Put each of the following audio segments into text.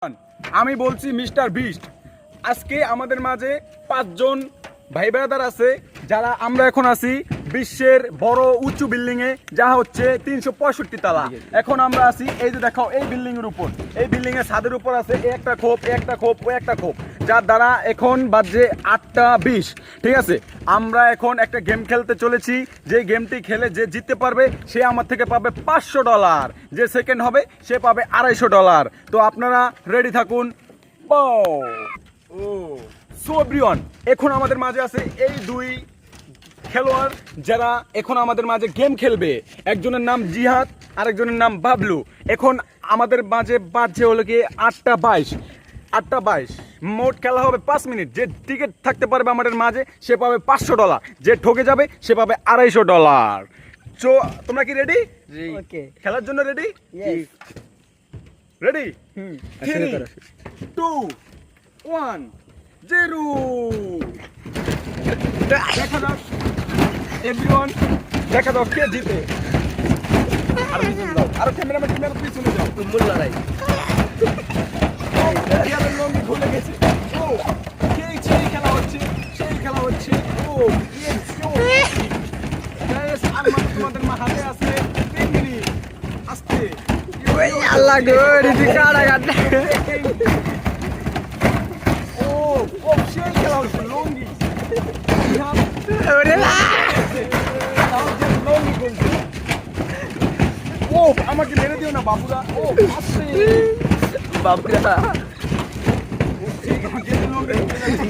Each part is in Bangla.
আমি বলছি মিস্টার বিস্ট। আজকে আমাদের মাঝে 5 জন ভাই ব্রাদার আছে, যারা আমরা এখন আছি বিশ্বের বড় উঁচু বিল্ডিং এ, যা হচ্ছে 365 তলা। এখন আমরা আছি এই যে দেখো এই বিল্ডিং এর উপর, এই বিল্ডিং এর ছাদের উপর আছে একটা খোপ, একটা খোপ ও একটা খোপ, যার দ্বারা এখন বাজে 8:20। ঠিক আছে, আমরা এখন একটা গেম খেলতে চলেছি। যে গেমটি খেলে যে জিততে পারবে সে আমার থেকে পাবে $500, যে সেকেন্ড হবে সে পাবে $250। তো আপনারা রেডি থাকুন। সো এভরিওয়ান, এখন আমাদের মাঝে আছে এই দুই খেলোয়াড়, যারা এখন আমাদের মাঝে গেম খেলবে। একজনের নাম জিহাদ, আরেকজনের নাম বাবলু। এখন আমাদের মাঝে বাজছে হলো কি 8:22। মোট খেলা হবে 5 মিনিট। যে টিকিট থাকতে পারবে আমাদের মাঝে সে পাবে $500, যে ঠকে যাবে সে পাবে $250। তো তোমরা কি রেডি? ওকে, খেলার জন্য রেডি? ইয়েস। রেডি? 3, 2, 1, 0। দেখা যাক এভরিওয়ান, দেখা যাক কে জিতে। আরো পিছনে যাও, আরো ক্যামেরাম্যান পিছনে যাও। তুমুল লড়াই। ইয়াদের লঙ্গি খুলে গেছে। ও সেই খেলা হচ্ছে, সেই খেলা হচ্ছে। ও ইয়েস, গাইস, আর মাত্র তোমাদের হাতে আছে 3 মিনিট। আস্তে ওই আল্লাহ গো, রিদি কাটা কাটা। ও ও সেই খেলা হচ্ছে লঙ্গি। ওরে না, লঙ্গি করছে। ও আমাকে মেরে দিও না বাবুরা। ও আস্তে বাপরা।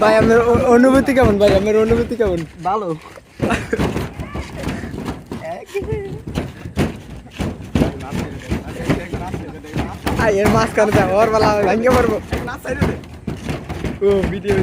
ভাই আপনার অনুভূতি কেমন? ভাই আপনার অনুভূতি কেমন? ভালো। এর মাঝখানে যা ওর বেলা ভাঙ্গে পারবো। ও ভিডিও